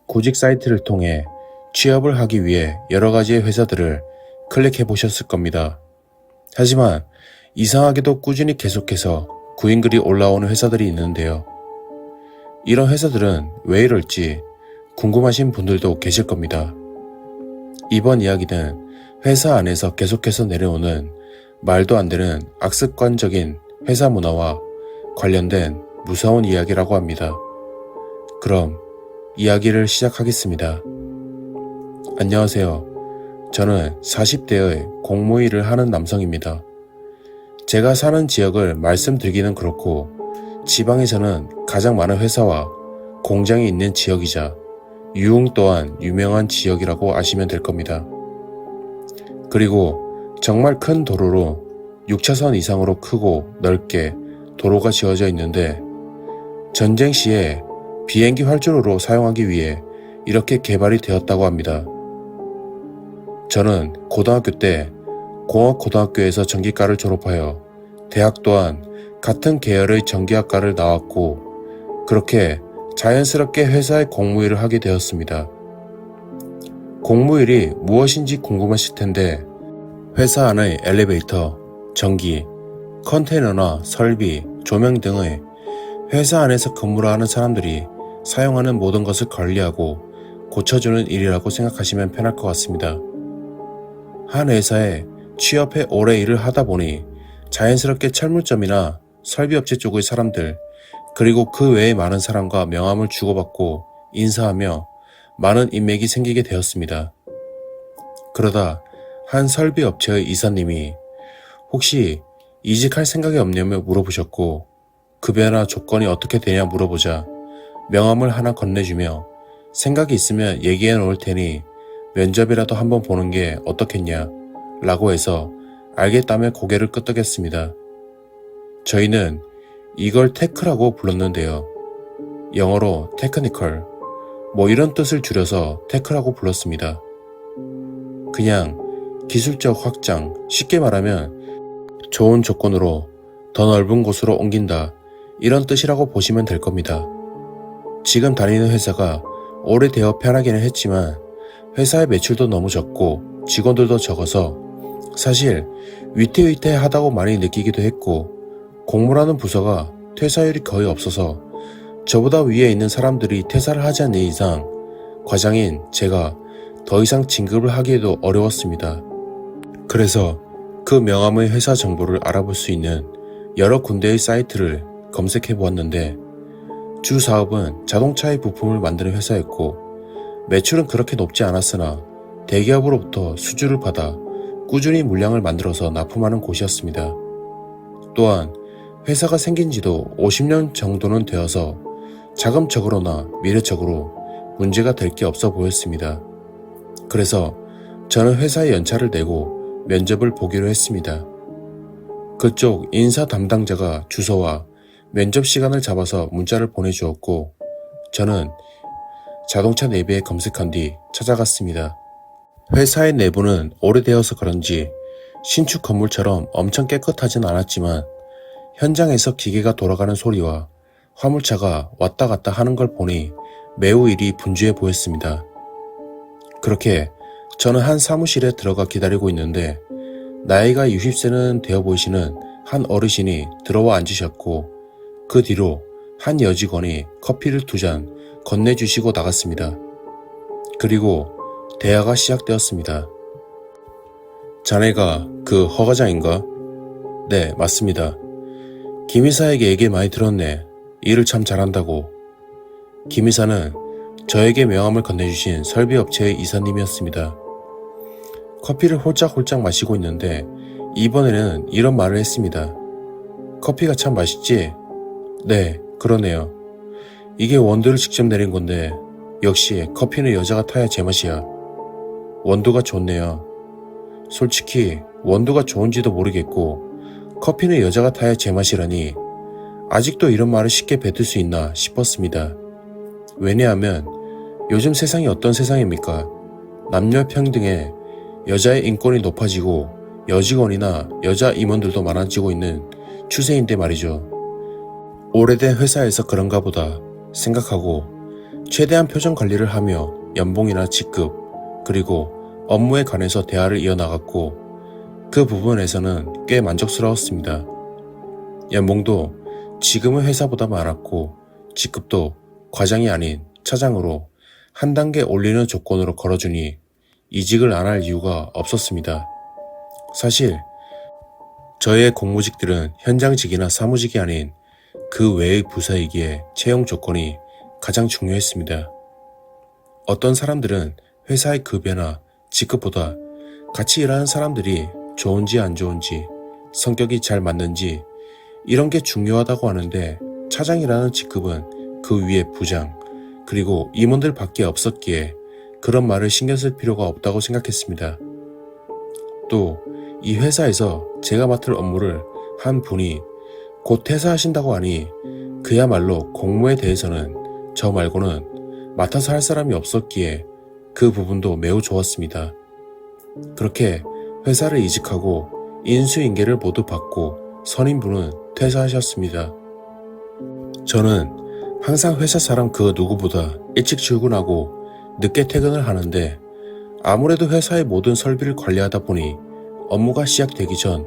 구직 사이트를 통해 취업을 하기 위해 여러 가지의 회사들을 클릭해 보셨을 겁니다. 하지만 이상하게도 꾸준히 계속해서 구인글이 올라오는 회사들이 있는데요. 이런 회사들은 왜 이럴지 궁금하신 분들도 계실 겁니다. 이번 이야기는 회사 안에서 계속해서 내려오는 말도 안 되는 악습관적인 회사 문화와 관련된 무서운 이야기라고 합니다. 그럼 이야기를 시작하겠습니다. 안녕하세요. 저는 40대의 공무일을 하는 남성입니다. 제가 사는 지역을 말씀드리기는 그렇고 지방에서는 가장 많은 회사와 공장이 있는 지역이자 유흥 또한 유명한 지역이라고 아시면 될 겁니다. 그리고 정말 큰 도로로 6차선 이상으로 크고 넓게 도로가 지어져 있는데 전쟁 시에 비행기 활주로로 사용하기 위해 이렇게 개발이 되었다고 합니다. 저는 고등학교 때 공업고등학교에서 전기과를 졸업하여 대학 또한 같은 계열의 전기학과를 나왔고 그렇게 자연스럽게 회사에 공무일을 하게 되었습니다. 공무일이 무엇인지 궁금하실 텐데 회사 안의 엘리베이터, 전기, 컨테이너나 설비, 조명 등의 회사 안에서 근무를 하는 사람들이 사용하는 모든 것을 관리하고 고쳐주는 일이라고 생각하시면 편할 것 같습니다. 한 회사에 취업해 오래 일을 하다 보니 자연스럽게 철물점이나 설비업체 쪽의 사람들 그리고 그 외의 많은 사람과 명함을 주고받고 인사하며 많은 인맥이 생기게 되었습니다. 그러다 한 설비업체의 이사님이 혹시 이직할 생각이 없냐며 물어보셨고 급여나 조건이 어떻게 되냐 물어보자 명함을 하나 건네주며 생각이 있으면 얘기해 놓을 테니 면접이라도 한번 보는 게 어떻겠냐 라고 해서 알겠다며 고개를 끄덕였습니다. 저희는 이걸 테크라고 불렀는데요. 영어로 테크니컬, 뭐 이런 뜻을 줄여서 테크라고 불렀습니다. 그냥 기술적 확장, 쉽게 말하면 좋은 조건으로 더 넓은 곳으로 옮긴다 이런 뜻이라고 보시면 될 겁니다. 지금 다니는 회사가 오래되어 편하기는 했지만 회사의 매출도 너무 적고 직원들도 적어서 사실 위태위태하다고 많이 느끼기도 했고 공무라는 부서가 퇴사율이 거의 없어서 저보다 위에 있는 사람들이 퇴사를 하지 않는 이상 과장인 제가 더 이상 진급을 하기에도 어려웠습니다. 그래서 그 명함의 회사 정보를 알아볼 수 있는 여러 군데의 사이트를 검색해 보았는데 주 사업은 자동차의 부품을 만드는 회사였고 매출은 그렇게 높지 않았으나 대기업으로부터 수주를 받아 꾸준히 물량을 만들어서 납품하는 곳이었습니다. 또한 회사가 생긴 지도 50년 정도는 되어서 자금적으로나 미래적으로 문제가 될 게 없어 보였습니다. 그래서 저는 회사에 연차를 내고 면접을 보기로 했습니다. 그쪽 인사 담당자가 주소와 면접 시간을 잡아서 문자를 보내주었고 저는 자동차 내비에 검색한 뒤 찾아갔습니다. 회사의 내부는 오래되어서 그런지 신축 건물처럼 엄청 깨끗하진 않았지만 현장에서 기계가 돌아가는 소리와 화물차가 왔다 갔다 하는 걸 보니 매우 일이 분주해 보였습니다. 그렇게 저는 한 사무실에 들어가 기다리고 있는데 나이가 60세는 되어 보이시는 한 어르신이 들어와 앉으셨고 그 뒤로 한 여직원이 커피를 2잔 건네주시고 나갔습니다. 그리고 대화가 시작되었습니다. 자네가 그 허 과장인가? 네, 맞습니다. 김 이사에게 얘기 많이 들었네. 일을 참 잘한다고. 김 이사는 저에게 명함을 건네주신 설비업체의 이사님이었습니다. 커피를 홀짝홀짝 마시고 있는데 이번에는 이런 말을 했습니다. 커피가 참 맛있지? 네, 그러네요. 이게 원두를 직접 내린 건데 역시 커피는 여자가 타야 제맛이야. 원두가 좋네요. 솔직히 원두가 좋은지도 모르겠고 커피는 여자가 타야 제맛이라니 아직도 이런 말을 쉽게 뱉을 수 있나 싶었습니다. 왜냐하면 요즘 세상이 어떤 세상입니까? 남녀 평등에 여자의 인권이 높아지고 여직원이나 여자 임원들도 많아지고 있는 추세인데 말이죠. 오래된 회사에서 그런가 보다 생각하고 최대한 표정 관리를 하며 연봉이나 직급, 그리고 업무에 관해서 대화를 이어나갔고 그 부분에서는 꽤 만족스러웠습니다. 연봉도 지금의 회사보다 많았고 직급도 과장이 아닌 차장으로 한 단계 올리는 조건으로 걸어주니 이직을 안 할 이유가 없었습니다. 사실 저의 공무직들은 현장직이나 사무직이 아닌 그 외의 부서이기에 채용 조건이 가장 중요했습니다. 어떤 사람들은 회사의 급여나 직급보다 같이 일하는 사람들이 좋은지 안 좋은지, 성격이 잘 맞는지 이런 게 중요하다고 하는데 차장이라는 직급은 그 위에 부장, 그리고 임원들 밖에 없었기에 그런 말을 신경 쓸 필요가 없다고 생각했습니다. 또 이 회사에서 제가 맡을 업무를 한 분이 곧 퇴사하신다고 하니 그야말로 공무에 대해서는 저 말고는 맡아서 할 사람이 없었기에 그 부분도 매우 좋았습니다. 그렇게 회사를 이직하고 인수인계를 모두 받고 선임분은 퇴사하셨습니다. 저는 항상 회사 사람 그 누구보다 일찍 출근하고 늦게 퇴근을 하는데 아무래도 회사의 모든 설비를 관리하다 보니 업무가 시작되기 전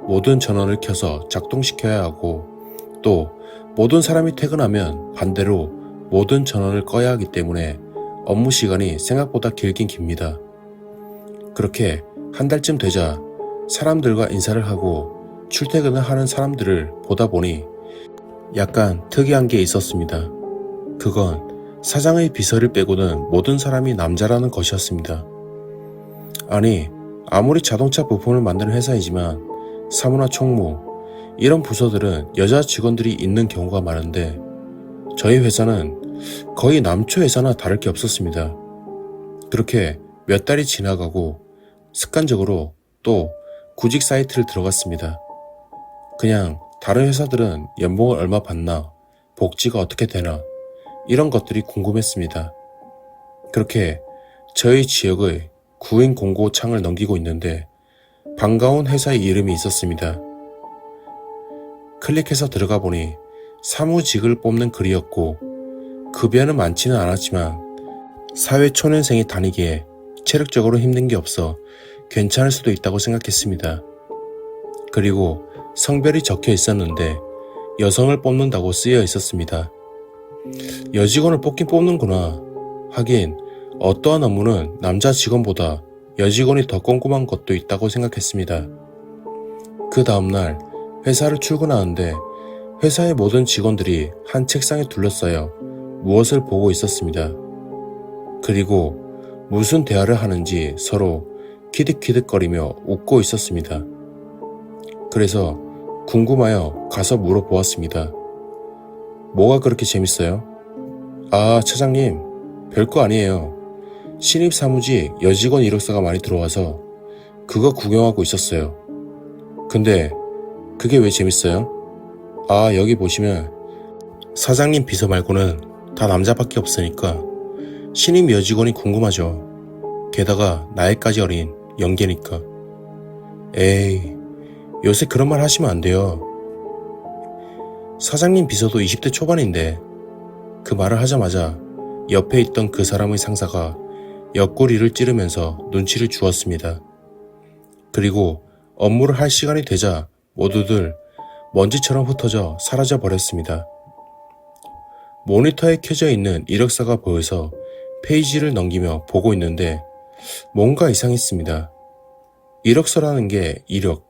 모든 전원을 켜서 작동시켜야 하고 또 모든 사람이 퇴근하면 반대로 모든 전원을 꺼야 하기 때문에 업무 시간이 생각보다 길긴 깁니다. 그렇게 한 달쯤 되자 사람들과 인사를 하고 출퇴근을 하는 사람들을 보다 보니 약간 특이한 게 있었습니다. 그건 사장의 비서를 빼고는 모든 사람이 남자라는 것이었습니다. 아니, 아무리 자동차 부품을 만드는 회사이지만 사무나 총무, 이런 부서들은 여자 직원들이 있는 경우가 많은데 저희 회사는 거의 남초 회사나 다를 게 없었습니다. 그렇게 몇 달이 지나가고 습관적으로 또 구직 사이트를 들어갔습니다. 그냥 다른 회사들은 연봉을 얼마 받나, 복지가 어떻게 되나 이런 것들이 궁금했습니다. 그렇게 저희 지역의 구인 공고 창을 넘기고 있는데 반가운 회사의 이름이 있었습니다. 클릭해서 들어가 보니 사무직을 뽑는 글이었고 급여는 많지는 않았지만 사회 초년생이 다니기에 체력적으로 힘든 게 없어 괜찮을 수도 있다고 생각했습니다. 그리고 성별이 적혀 있었는데 여성을 뽑는다고 쓰여 있었습니다. 여직원을 뽑긴 뽑는구나. 하긴 어떠한 업무는 남자 직원보다 여직원이 더 꼼꼼한 것도 있다고 생각했습니다. 그 다음날 회사를 출근하는데 회사의 모든 직원들이 한 책상에 둘러싸여 무엇을 보고 있었습니다. 그리고 무슨 대화를 하는지 서로 키득키득거리며 웃고 있었습니다. 그래서 궁금하여 가서 물어보았습니다. 뭐가 그렇게 재밌어요? 아, 차장님, 별거 아니에요. 신입 사무직 여직원 이력서가 많이 들어와서 그거 구경하고 있었어요. 근데 그게 왜 재밌어요? 아, 여기 보시면 사장님 비서 말고는 다 남자밖에 없으니까 신입 여직원이 궁금하죠. 게다가 나이까지 어린 영계니까. 에이, 요새 그런 말 하시면 안 돼요. 사장님 비서도 20대 초반인데. 그 말을 하자마자 옆에 있던 그 사람의 상사가 옆구리를 찌르면서 눈치를 주었습니다. 그리고 업무를 할 시간이 되자 모두들 먼지처럼 흩어져 사라져 버렸습니다. 모니터에 켜져 있는 이력서가 보여서 페이지를 넘기며 보고 있는데 뭔가 이상했습니다. 이력서라는 게 이력,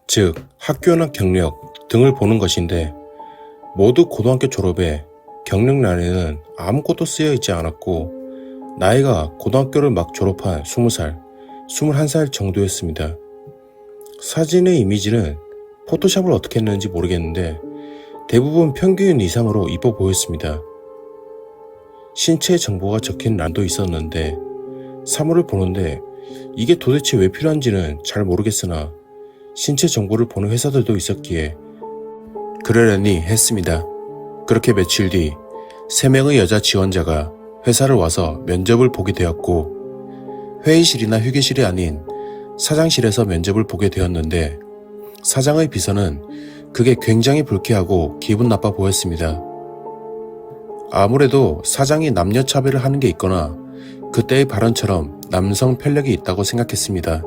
즉 학교나 경력 등을 보는 것인데 모두 고등학교 졸업에 경력란에는 아무것도 쓰여 있지 않았고 나이가 고등학교를 막 졸업한 20살, 21살 정도였습니다. 사진의 이미지는 포토샵을 어떻게 했는지 모르겠는데 대부분 평균 이상으로 이뻐 보였습니다. 신체 정보가 적힌 란도 있었는데 사물을 보는데 이게 도대체 왜 필요한지는 잘 모르겠으나 신체 정보를 보는 회사들도 있었기에 그러려니 했습니다. 그렇게 며칠 뒤 3명의 여자 지원자가 회사를 와서 면접을 보게 되었고 회의실이나 휴게실이 아닌 사장실에서 면접을 보게 되었는데 사장의 비서는 그게 굉장히 불쾌하고 기분 나빠 보였습니다. 아무래도 사장이 남녀 차별을 하는 게 있거나 그때의 발언처럼 남성 편력이 있다고 생각했습니다.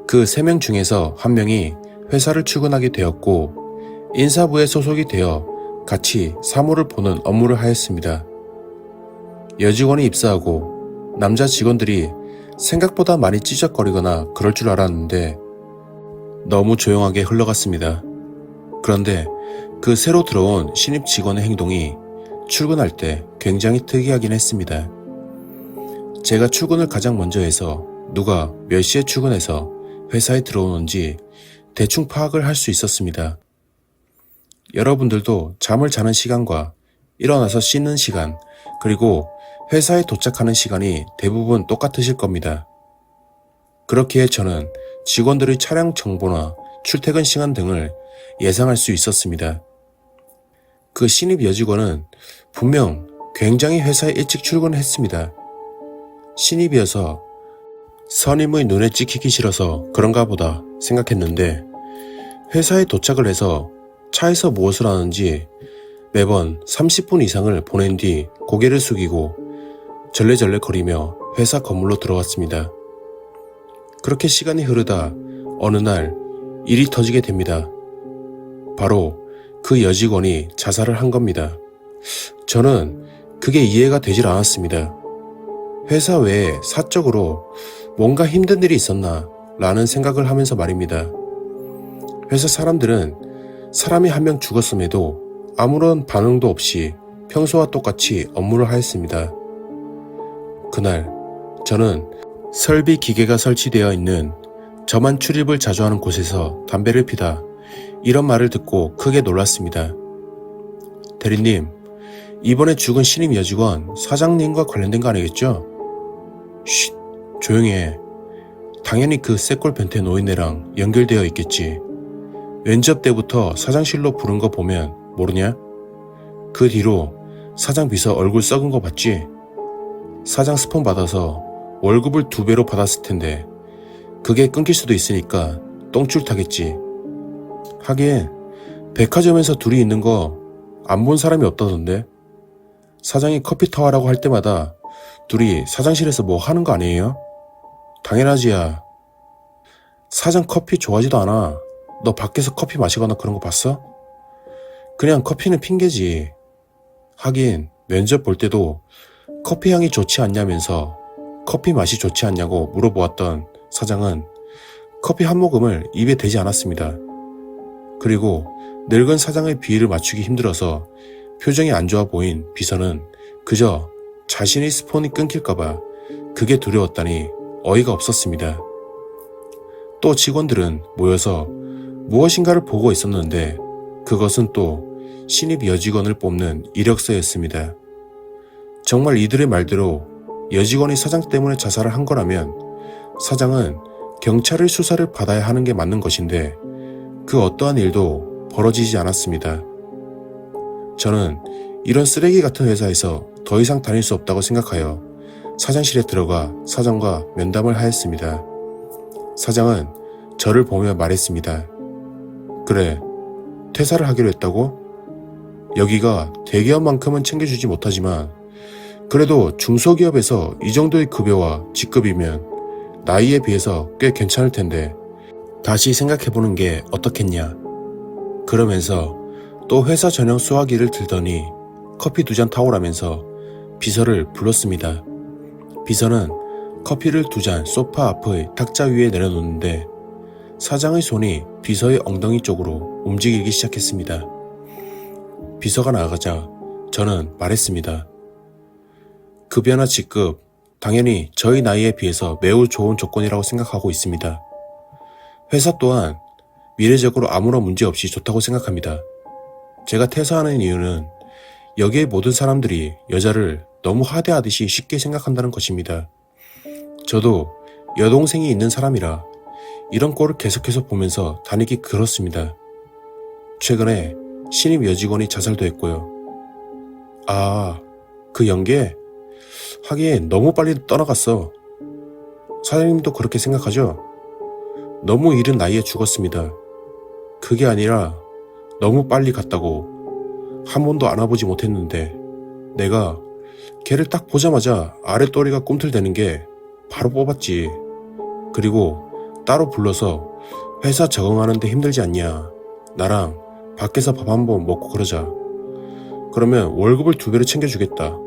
그 3명 중에서 한 명이 회사를 출근하게 되었고 인사부에 소속이 되어 같이 사무를 보는 업무를 하였습니다. 여직원이 입사하고 남자 직원들이 생각보다 많이 찌적거리거나 그럴 줄 알았는데 너무 조용하게 흘러갔습니다. 그런데 그 새로 들어온 신입 직원의 행동이 출근할 때 굉장히 특이하긴 했습니다. 제가 출근을 가장 먼저 해서 누가 몇 시에 출근해서 회사에 들어오는지 대충 파악을 할 수 있었습니다. 여러분들도 잠을 자는 시간과 일어나서 씻는 시간, 그리고 회사에 도착하는 시간이 대부분 똑같으실 겁니다. 그렇기에 저는 직원들의 차량 정보나 출퇴근 시간 등을 예상할 수 있었습니다. 그 신입 여직원은 분명 굉장히 회사에 일찍 출근했습니다. 신입이어서 선임의 눈에 찍히기 싫어서 그런가 보다 생각했는데 회사에 도착을 해서 차에서 무엇을 하는지 매번 30분 이상을 보낸 뒤 고개를 숙이고 절레절레 거리며 회사 건물로 들어왔습니다. 그렇게 시간이 흐르다 어느 날 일이 터지게 됩니다. 바로 그 여직원이 자살을 한 겁니다. 저는 그게 이해가 되질 않았습니다. 회사 외에 사적으로 뭔가 힘든 일이 있었나 라는 생각을 하면서 말입니다. 회사 사람들은 사람이 한 명 죽었음에도 아무런 반응도 없이 평소와 똑같이 업무를 하였습니다. 그날 저는 설비 기계가 설치되어 있는 저만 출입을 자주 하는 곳에서 담배를 피다 이런 말을 듣고 크게 놀랐습니다. 대리님, 이번에 죽은 신임 여직원 사장님과 관련된 거 아니겠죠? 쉿, 조용히 해. 당연히 그 쎄꼴 변태 노인네랑 연결되어 있겠지. 면접 때부터 사장실로 부른 거 보면 모르냐? 그 뒤로 사장 비서 얼굴 썩은 거 봤지? 사장 스폰 받아서 월급을 2배로 받았을 텐데 그게 끊길 수도 있으니까 똥줄 타겠지. 하긴 백화점에서 둘이 있는 거 안 본 사람이 없다던데. 사장이 커피 타와라고 할 때마다 둘이 사장실에서 뭐 하는 거 아니에요? 당연하지야. 사장 커피 좋아하지도 않아. 너 밖에서 커피 마시거나 그런 거 봤어? 그냥 커피는 핑계지. 하긴 면접 볼 때도 커피 향이 좋지 않냐면서 커피 맛이 좋지 않냐고 물어보았던 사장은 커피 한 모금을 입에 대지 않았습니다. 그리고 늙은 사장의 비위를 맞추기 힘들어서 표정이 안 좋아 보인 비서는 그저 자신의 스폰이 끊길까봐 그게 두려웠다니 어이가 없었습니다. 또 직원들은 모여서 무엇인가를 보고 있었는데 그것은 또 신입 여직원을 뽑는 이력서였습니다. 정말 이들의 말대로 여직원이 사장 때문에 자살을 한 거라면 사장은 경찰의 수사를 받아야 하는 게 맞는 것인데 그 어떠한 일도 벌어지지 않았습니다. 저는 이런 쓰레기 같은 회사에서 더 이상 다닐 수 없다고 생각하여 사장실에 들어가 사장과 면담을 하였습니다. 사장은 저를 보며 말했습니다. 그래, 퇴사를 하기로 했다고? 여기가 대기업만큼은 챙겨주지 못하지만 그래도 중소기업에서 이 정도의 급여와 직급이면 나이에 비해서 꽤 괜찮을 텐데 다시 생각해보는 게 어떻겠냐. 그러면서 또 회사 전용 수화기를 들더니 커피 2잔 타오라면서 비서를 불렀습니다. 비서는 커피를 2잔 소파 앞의 탁자 위에 내려놓는데 사장의 손이 비서의 엉덩이 쪽으로 움직이기 시작했습니다. 비서가 나가자 저는 말했습니다. 급여나 직급, 당연히 저희 나이에 비해서 매우 좋은 조건이라고 생각하고 있습니다. 회사 또한 미래적으로 아무런 문제 없이 좋다고 생각합니다. 제가 퇴사하는 이유는 여기에 모든 사람들이 여자를 너무 하대하듯이 쉽게 생각한다는 것입니다. 저도 여동생이 있는 사람이라 이런 꼴을 계속해서 보면서 다니기 그렇습니다. 최근에 신입 여직원이 자살도 했고요. 아, 그 연계? 하긴 너무 빨리 떠나갔어. 사장님도 그렇게 생각하죠? 너무 이른 나이에 죽었습니다. 그게 아니라 너무 빨리 갔다고 한 번도 안아보지 못했는데 내가 걔를 딱 보자마자 아랫도리가 꿈틀대는 게 바로 뽑았지. 그리고 따로 불러서 회사 적응하는데 힘들지 않냐. 나랑 밖에서 밥 한번 먹고 그러자. 그러면 월급을 2배로 챙겨주겠다.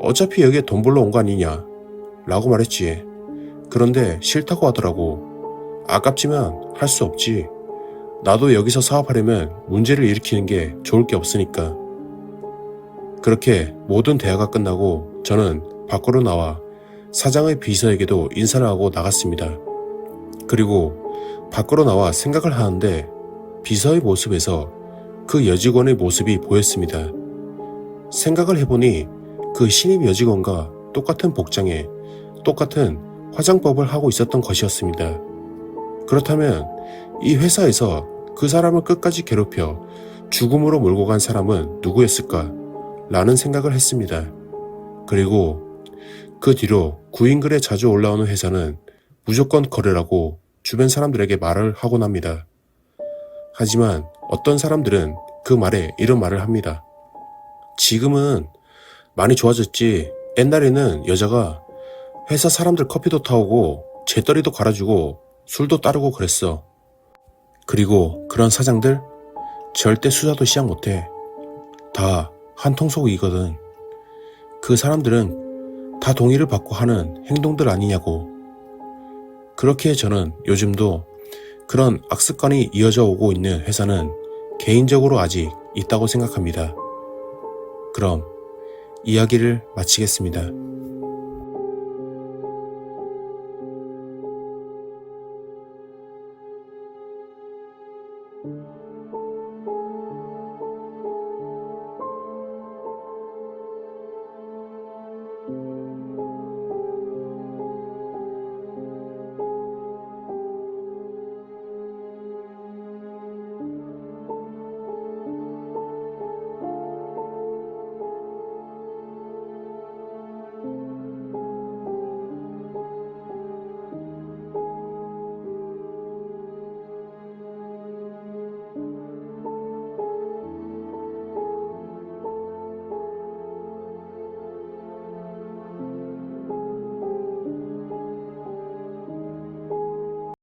어차피 여기에 돈 벌러 온 거 아니냐. 라고 말했지. 그런데 싫다고 하더라고. 아깝지만 할 수 없지. 나도 여기서 사업하려면 문제를 일으키는 게 좋을 게 없으니까. 그렇게 모든 대화가 끝나고 저는 밖으로 나와 사장의 비서에게도 인사를 하고 나갔습니다. 그리고 밖으로 나와 생각을 하는데 비서의 모습에서 그 여직원의 모습이 보였습니다. 생각을 해보니 그 신입 여직원과 똑같은 복장에 똑같은 화장법을 하고 있었던 것이었습니다. 그렇다면 이 회사에서 그 사람을 끝까지 괴롭혀 죽음으로 몰고 간 사람은 누구였을까? 라는 생각을 했습니다. 그리고 그 뒤로 구인글에 자주 올라오는 회사는 무조건 거래라고 주변 사람들에게 말을 하곤 합니다. 하지만 어떤 사람들은 그 말에 이런 말을 합니다. 지금은 많이 좋아졌지. 옛날에는 여자가 회사 사람들 커피도 타오고 재떨이도 갈아주고 술도 따르고 그랬어. 그리고 그런 사장들 절대 수다도 시작 못해. 다 한통속이거든. 그 사람들은 다 동의를 받고 하는 행동들 아니냐고. 그렇게 저는 요즘도 그런 악습관이 이어져 오고 있는 회사는 개인적으로 아직 있다고 생각합니다. 그럼 이야기를 마치겠습니다. thank you